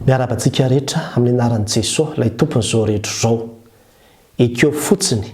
Miarabantsika rehetra amin'ny anaran'i Jesoa ilay tompony izao rehetra izao. Ekeo fotsiny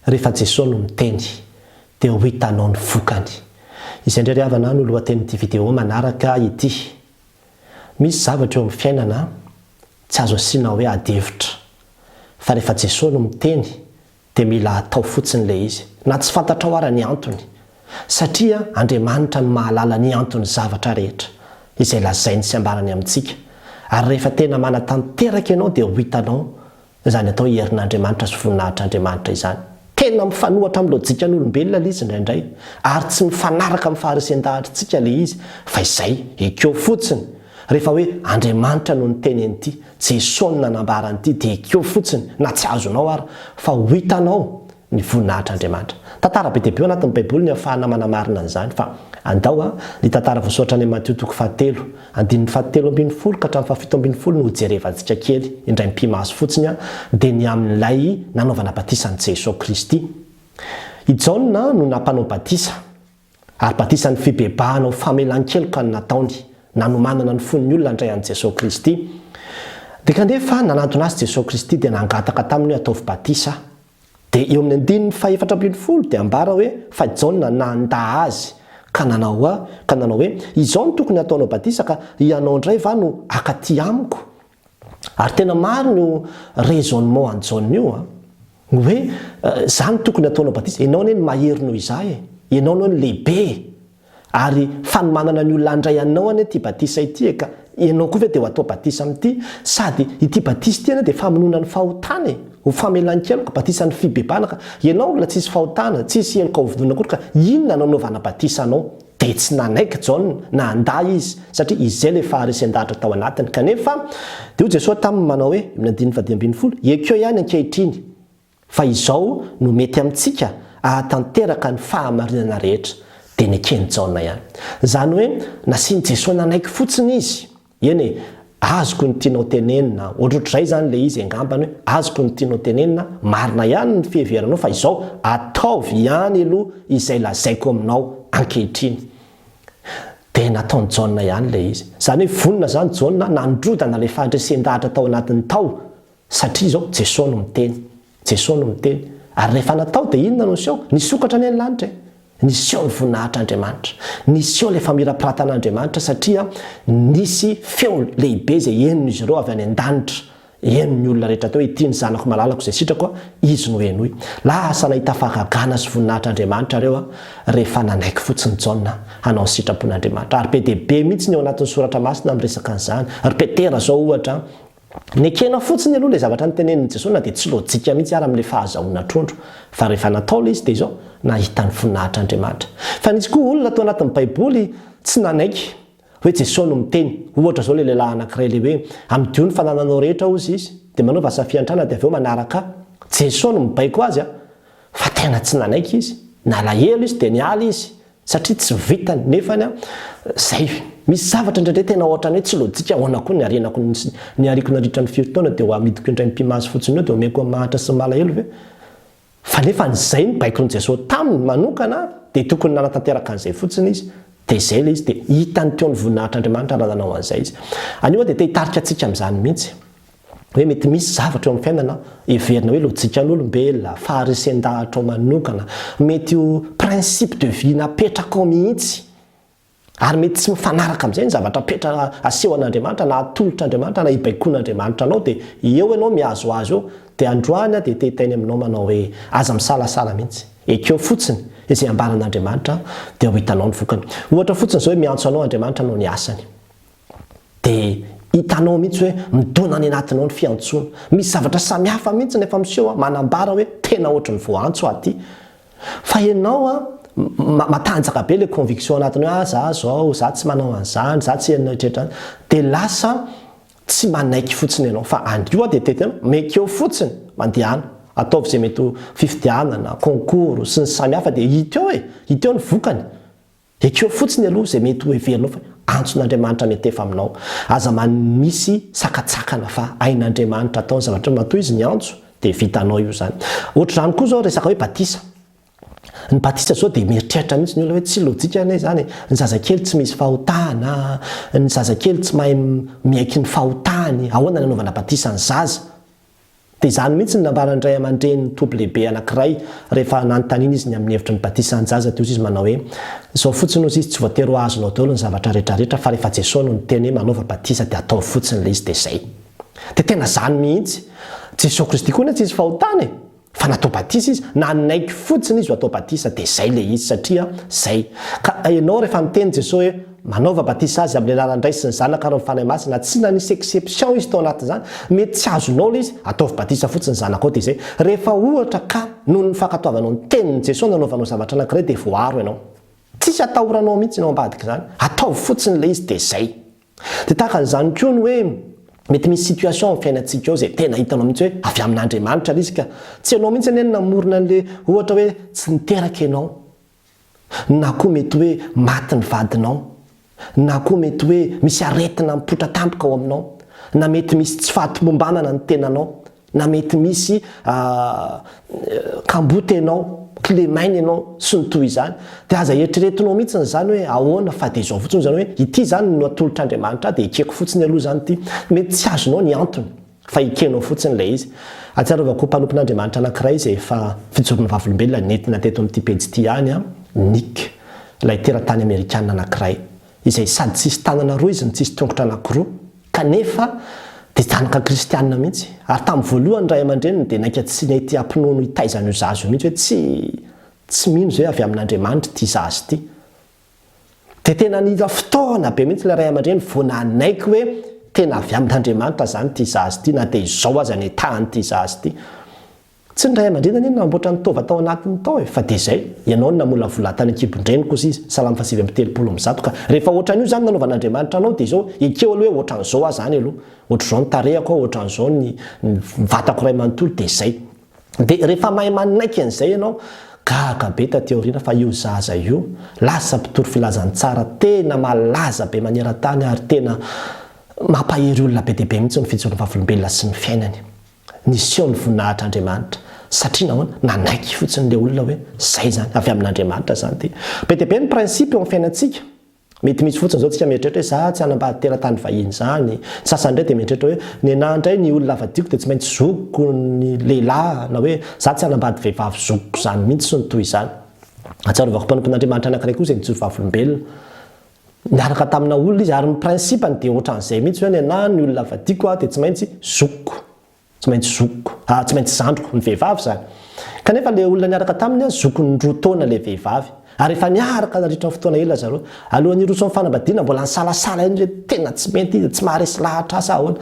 rehefa Jesoa no miteny dia ho hitanao ny vokany. Izay indray havana no lohatenin'ity vidéo manaraka ity. Misy zavatra eo amin'ny fiainana tsy azo asiana hoe adevitra. Fa rehefa Jesoa no miteny dia mila atao fotsiny ilay izy. Na tsy fantatra ara ny antony. Satria Andriamanitra no mahalala ny antony zavatra rehetra. Izay lazainy sy ambarany amintsika. Ary rehefa tena manatanteraka ianao dia ho hitanao izany atao herin'Andriamanitra sy voninahitr'Andriamanitra izany. Tena mifanohatra amin'ny lojikan'olombelona ilay izy indraindray. Ary tsy mifanaraka amin'ny faharesendahatritsika ilay izy. Fa izay, ekeo fotsiny. Rehefa hoe Andriamanitra no niteny an'ity, Jesoa no nanambara an'ity dia ekeo fotsiny. Na tsy azonao ary, fa ho hitanao ny voninahitr'Andriamanitra. Tantara be dia be ao anatin'ny Baiboly ny ahafahana manamarina an'izany fa andao ny tantara voasoratra any Mateo toko 7, andininy 17 ka hatramin'ny 17 no jerevantsika kely indray mpimaso fotsiny dia ny amin'ilay nanaovana batisan'i Jesoa Kristy. I Jaona no nampanao batisa ary batisan'ny fibebahana ho famelan-keloka no nataony nanomanana ny fon'ny olona indray an'i Jesoa Kristy. Dia kanefa nanantona azy Jesoa Kristy dia nangataka taminy hoe ataovy batisa. Dia eo amin'ny andininy 17 dia ambara hoe fa Jaona nanda azy ka nanao hoe izao no tokony ataonao batisa ka ianao indray va no akaty amiko. Ary tena maro no raisonnement an Jaona io hoe zany tokony ataonao batisa. Ianao anie ny mahery noho izahay. Ianao no lehibe. Ary fanomanana ny olona andray anao anie ty batisa ity ka ianao koa ve dia ho atao batisa amin'ity sady ity batisa ity anie dia famonona ny fahotana ho famelan-keloka batisan'ny fibebahana ka ianao mbola tsisy fahotana tsisy heloka hovodona koa ka inona nanaovana batisa anao dia tsy nanaiky Jaona na anda izy satria izay ilay faharesen-dahatra tao anatiny kanefa dia ho Jesoa taminy manao hoe amin'ny 10 ekeo ihany ankehitriny fa izao no mety amintsika ahatanteraka ny fahamarinana rehetra dia ny ekeny Jaona ihany. Zany hoe nasiany Jesoa nanaiky fotsiny izy. Eny azoko ny tianao tenenina ohatrohatr'izay zany ilay izy angambany hoe azoko ny tianao tenenina marina ihany ny fiheveranao fa izao ataovy ihany aloha izay lazaiko aminao ankehitriny. Dia nataony Jaona ihany ilay izy. Zany hoe vonona zany Jaona nandrodana ilay fahandresen-dahatra tao anatiny tao satria izao Jesoa no miteny. Jesoa no miteny. Ary rehefa natao dia inona no niseho? Nisokatra any an-lanitra. Niseho ny voninahitr'Andriamanitra. Niseho ilay famirapirantan'Andriamanitra satria nisy feo lehibe izay henon'izy ireo avy any an-danitra. Henon'ny olona rehetra tao hoe ity ny zanako malalako izay sitrako izy no henoy. Lasa nahita fahagagana sy voninahitr'Andriamanitra ireo rehefa nanaiky fotsiny Jaona hanao ny sitrapon'Andriamanitra. Ary be dia be mihitsy ny ao anatin'ny soratra masina miresaka an'izany. Ary Petera zao ohatra ny ekena fotsiny aloha ilay zavatra nitenenin'i Jesoa na dia tsy lojika mihitsy ary amin'ilay fahazahoana trondro. Fa rehefa natao ilay izy dia izao nahita ny voninahitr'Andriamanitra. Fa nisy koa olona tao anatin'ny Baiboly tsy nanaiky hoe Jesoa no miteny. Ohatra zao ilay lehilahy anankiray ilay hoe amdio ny fanananao rehetra hozy izy dia manaova asa fiantrana dia avy eo manaraka Jesoa no mibaiko azy fa tena tsy nanaiky izy. Nalahelo izy dia nialy izy satria tsy vitany nefany zay misy zavatra indraindray tena ohatrany hoe tsy lojika ahoana koa ny ariko nandritra ny 5 taona dia ho amidiko indray mpimaso fotsiny eo dia omeko mahatra sy malahelo ve. Fa nefa n'izay ny baikon'i Jesoa taminy manokana dia tokony nanatanteraka an'izay fotsiny izy dia izay ilay izy dia hitany teo ny voninahitr'Andriamanitra raha nanao an'izay izy. Anio dia hitarika antsika amin'izany mihitsy hoe mety misy zavatra eo amin'ny fiainana heverina hoe lojikan'olombelona faharesen-dahatra manokana mety ho principe de vie napetraka ao mihitsy ary mety tsy mifanaraka amin'izay ny zavatra petra aseho an'Andriamanitra na atolotr'Andriamanitra na hibaikoan'Andriamanitra anao dia eo ianao mihazo azy eo dia androany dia tehitainy aminao manao hoe aza misalasala mihitsy. Ekeo fotsiny izay ambaran'Andriamanitra dia ho hitanao ny vokany. Ohatra fotsiny izao hoe miantso anao Andriamanitra anao ny asany dia hitanao mihitsy hoe midona ny anatinao ny fiantsoana. Misy zavatra samihafa mihitsy nefa miseho manambara hoe tena ohatran'ny voantso aty. Fa ianao matanjaka be ilay conviction anatiny hoe za tsy manao an'izany, za tsy henona hitretrany dia lasa tsy manaiky fotsiny ianao fa andio dia tetena mekeo fotsiny mandehana ataovy izay mety ho fifidianana concours sy ny samihafa dia hiteo ny vokany. Ekeo fotsiny aloha izay mety ho heverinao fa antson'Andriamanitra mety efa aminao. Aza misy sakatsakana fa ain'Andriamanitra atao ny zavatra matoa izy ny antso dia vitanao io zany. Ohatr'izany koa zao resaka hoe batisa. Ny batisa zao dia mieritreritra mihitsy ny olona hoe tsy lojika anay zany, ny zazakely tsy misy fahotana, ny zazakely tsy mahay miaiky ny fahotany, ahoana nanaovana batisa ny zaza. Dia izany mihitsy ny nambarany ray aman-dreny tompy lehibe anankiray rehefa nanontaniana izy ny amin'ny hevitra ny batisa ny zaza teo izy manao hoe izao fotsiny ozy izy tsy voatery ho azonao daholo ny zavatra rehetrarehetra fa rehefa Jesoa no niteny hoe manaova batisa dia atao fotsiny ilay izy dia izay. Dia tena izany mihitsy. Jesoa Kristy koa tsy izy fahotana fa natao batisa izy, na naiky fotsiny izy ho atao batisa dia izay ilay izy satria izay. Ka ianao rehefa miteny Jesoa hoe manaova batisa azy amin'ny alalan'ny Ray sy ny Zanaka ary ny fanahy masina, tsy nanisy exception izy tao anatin'izany, mety tsy azonao ilay izy, ataovy batisa fotsiny ny Zanaka ao dia izay. Rehefa ohatra ka noho ny fankatoavanao ny tenin'ny Jesoa nanaovanao zavatra anankiray dia voaro ianao. Tsisy atahoranao mihitsy ianao ambadika izany, ataovy fotsiny ilay izy dia izay. Dia tahaka an'izany koa ny hoe mety misy situation amin'ny fiainantsika ao izay tena hitanao mihitsy hoe avy amin'Andriamanitra ilay izy ka tsy ianao mihitsy anie namorona an'ilay ohatra hoe tsy niteraka ianao, na koa mety hoe maty ny vadinao, na koa mety hoe misy aretina mipotra tampoka ao aminao, na mety misy tsy fahatomombanana ny tenanao, na mety misy kamboty ianao, kilemaina ianao sy ny toy izany. Dia aza eritreretinao mihitsy izany hoe ahoana fa dia izao fotsiny izany hoe ity izany no atolotr'Andriamanitra dia ekeko fotsiny aloha izany ity. Mety tsy azonao ny antony fa ekenao fotsiny ilay izy. Ahatsiarovako mpanompon'Andriamanitra anankiray izay efa fijoroana vavolombelona nentina teto amin'ity pejy ity ihany Nick, ilay teratany Amerikana anankiray izay sady tsisy tanana roa izy, tsisy tongotra anankiroa kanefa dia zanaka kristianina mihitsy. Ary tamin'ny voalohany ray aman-dreniny dia naika tsy nety hampinono hitaizana io zaza io mihitsy hoe tsy mino izay avy amin'Andriamanitra ity zaza ity. Dia tena nila fotoana be mihitsy ilay ray aman-dreny vao nanaiky hoe tena avy amin'Andriamanitra zany ity zaza ity, na dia izao aza ny tahany ity zaza ity. Tsy ny ray aman-dreny anie namboatra ny tova tao anatiny tao fa dia izay ianao no namolavola tany an-kibon-dreny kosa izy Salamo 7:30 ka rehefa ohatran'io zany nanaovan'Andriamanitra anao dia izao ekeo aloha hoe ohatran'izao aho zany aloha, ohatran'izao ny tarehako, ohatran'izao ny vatako ray manontolo dia izay. Dia rehefa mahay manaiky an'izay ianao gaga be taty aoriana fa io zaza io lasa mpitory filazany tsara, tena malaza be maneran-tany ary tena mampahery olona be dia be mihitsy ny fijoroana vavolombelona sy ny fiainany. Niseho ny voninahitr'Andriamanitra satria nahoana nanaiky fotsiny ilay olona hoe izay zany avy amin'Andriamanitra zany ity. Be dia be ny prinsipy eo amin'ny fiainantsika. Mety misy fotsiny izao tsika mieritreritra hoe za tsy hanambady teratany vahiny zany. Ny sasany indray dia mieritreritra hoe ny anahy indray ny olona avadiako dia tsy maintsy zokiko ny lehilahy, na hoe za tsy hanambady vehivavy zokiko izany mihitsy sy ny toy izany. Ahatsiarovako mpanompon'Andriamanitra anankiray koa izay nijoro vavolombelona. Niaraka tamina olona izy ary ny prinsipany dia ohatran'izay mihitsy hoe ny anahy ny olona avadiako dia tsy maintsy zokiko. Tsy maintsy zokiko, tsy maintsy zandriko ny vehivavy zany. Kanefa ilay olona niaraka taminy zokony roa taona ilay vehivavy. Ary efa niaraka nandritra ny fotoana ela zareo. Alohan'ny hiroso amin'ny fanambadiana mbola nisalasala iny hoe tena tsy mety, tsy maharesy lahatra asa ahoana.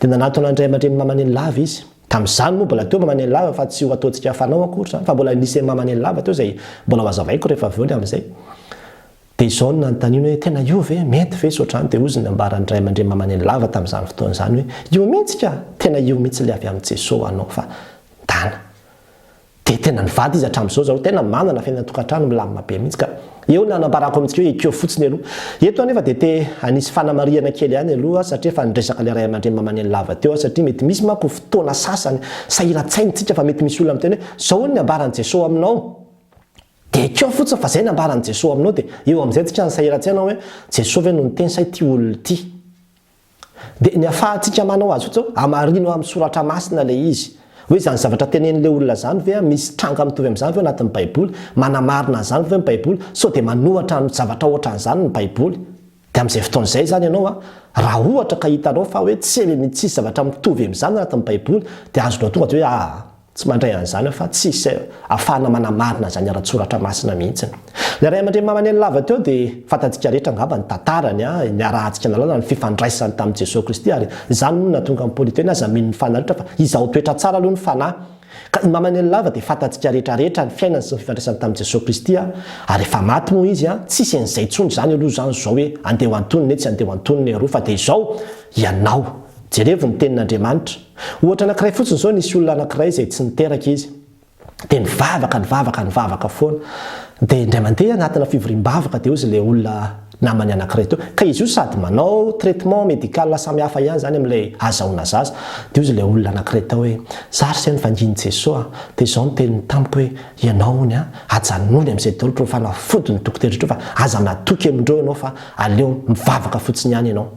Dia nanatona andray aman-dreny mamaneny lava izy. Tamin'izany moa mbola teo mamaneny lava fa tsy ho ataontsika hafanao akory zany, fa mbola nisy mamaneny lava teo izay mbola ho hazavaiko rehefa avy eo amin'izay. Dia izao no nanontaniana hoe tena io ve mety ve sotrany dia ozy ny ambarany ray aman-dreny mamaneny lava tamin'izany fotoana izany hoe io mihitsy ka tena io mihitsy ilay avy amin'ny Jesoa anao fa dana. Dia tena nivady izy hatramin'izao zareo tena manana fiainana-tokantrano milamina be mihitsy ka eo no anambarako amintsika hoe ekeo fotsiny aloha. Eto anefa dia te anisy fanamariana kely ihany aloha satria fa nidresaka ilay ray aman-dreny mamaneny lava teo satria mety misy manko fotoana sasany sahirantsaintsika fa mety misy olona miteny hoe zao ny ambarany Jesoa aminao. Dia ekeo fotsiny fa izay ny ambarany Jesoa aminao dia eo amin'izay tsika ny sahiran-tsaina hoe Jesoa ve no niteny sa ity olona ity. Dia ny ahafahantsika manao azy fotsiny hamarina amin'ny soratra masina ilay izy. Hoe izany zavatra tenen'ilay olona zany ve misy tranga mitovy amin'izany ve anatin'ny Baiboly, manamarina an'izany ve ny Baiboly, sao dia manohatra ny zavatra ohatran'izany ny Baiboly. Dia amin'izay fotoan'izay zany ianao raha ohatra ka hitanao fa hoe tsisy zavatra mitovy amin'izany anatin'ny Baiboly dia azonao tonga dia hoe tsy mandray an'izany fa tsisy ahafahana manamarina izany ara-tsoratra masina mihitsy. Ilay ray aman-dreny mamaneny lava teo dia fantatsika rehetra angamba ny tantarany, ny arahantsika nalala ny fifandraisany tamin'i Jesoa Kristy ary izany moa natonga amin'ny Paoly teny aza mino ny fanaritra fa izaho toetra tsara aloha ny fanahy. Ka ny mamaneny lava dia fantatsika rehetrarehetra ny fiainany sy ny fifandraisany tamin'i Jesoa Kristy ary efa maty moa izy tsisy an'izay intsony zany aloha zany zao hoe andeha ho antonony tsy andeha ho antonony aroa fa dia izao ianao. Jerevo ny tenin'Andriamanitra. Ohatra anankiray fotsiny izao nisy olona anankiray izay tsy niteraka izy. Dia nivavaka foana. Dia indray mandeha anatina fivoriam-bavaka dia ozy ilay olona namany anankiray teo ka izy io sady manao traitement médical samihafa ihany zany amin'ilay azahoana zaza dia izy ilay olona anankiray tao hoe zary sy ny vanginy Jesoa dia izao no teniny tamiko hoe ianao ny ajanony amin'izay daholo fa fanafody ny dokotera rehetra fa aza natoky amindreo ianao fa aleo mivavaka fotsiny ihany ianao.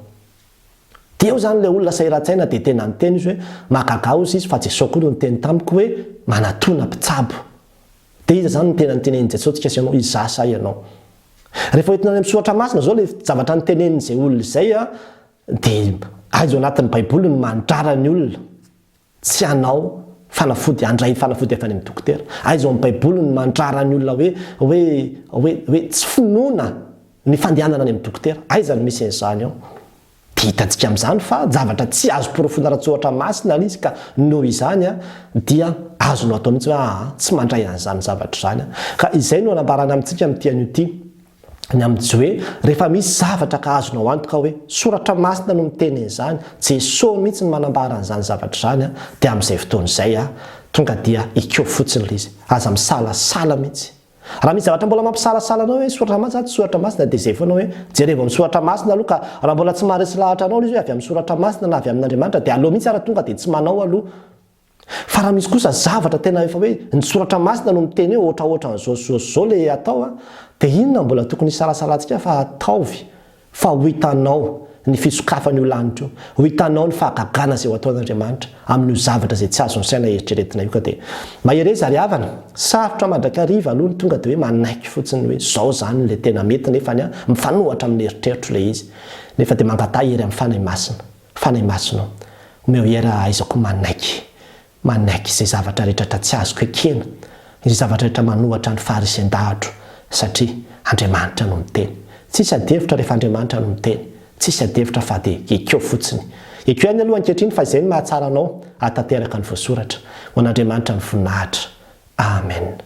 Dia eo zany ilay olona sahirantsaina dia tena nyteny izy hoe mahagagaozy izy fa Jesoa koa no niteny tamiko hoe manatona mpitsabo. Dia izy zany no tena nytenen'i Jesoa tsika sy ianao izasa ianao. Rehefa hoentina amin'ny soratra masina zao ilay zavatra nytenenin'izay olona izay dia aizo anatin'ny baiboly ny mandrara ny olona tsy anao fanafody andray fanafody avy any amin'ny dokotera. Aizo amin'ny baiboly ny mandrara ny olona hoe tsy finoana ny fandehanana any amin'ny dokotera. Aiza ny misy an'izany ao? Dia hitantsika amin'izany fa zavatra tsy azo porofona ara-tsoratra masina izy ka noho izany dia azonao atao mihitsy hoe tsy mandray an'izany zavatra zany. Ka izay no anambarana amintsika amin'ity an'ity ny amin'izay hoe rehefa misy zavatra ka azonao antoka hoe soratra masina no miteny izany, Jesoa mihitsy ny manambara an'izany zavatra zany dia amin'izay fotoana izay tonga dia ekeo fotsiny ilay izy, aza misalasala mihitsy. Raha misy zavatra mbola mampisalasala anao hoe soratra masina tsy soratra masina dia izay foana hoe jereva amin'ny soratra masina aloha ka raha mbola tsy maharesy lahatra anao izy hoe avy amin'ny soratra masina na avy amin'Andriamanitra dia aleo mihitsy ara tonga dia tsy manao aloha. Fa raha misy kosa zavatra tena efa hoe ny soratra masina no miteny hoe ohatraohatra n'izao ilay atao dia inona mbola tokony hisalasalantsika fa ataovy fa ho hitanao ny fisokafan'io lanitra io, ho hitanao ny fahagagana izay ho ataon'Andriamanitra amin'io zavatra izay tsy azony saina eritreretina io. Ka dia mahery zary havana sarotra mandrakariva aloha ny tonga dia hoe manaiky fotsiny hoe zao zany ilay tena mety nefa mifanohatra amin'ny eritreritro ilay izy nefa dia mangata hery amin'ny fanahy masina omeo hera aizako manaiky izay zavatra rehetra tsy azoko ekena, izay zavatra rehetra manohatra ny faharisan-dahatra satria Andriamanitra no miteny. Tsisy adevitra rehefa Andriamanitra no miteny, tsisy adevitra fa dia ekeo fotsiny. Ekeo ihany aloha ankehitriny fa izay no mahatsara anao hatateraka ny voasoratra. Ho an'Andriamanitra ny voninahitra. Amen.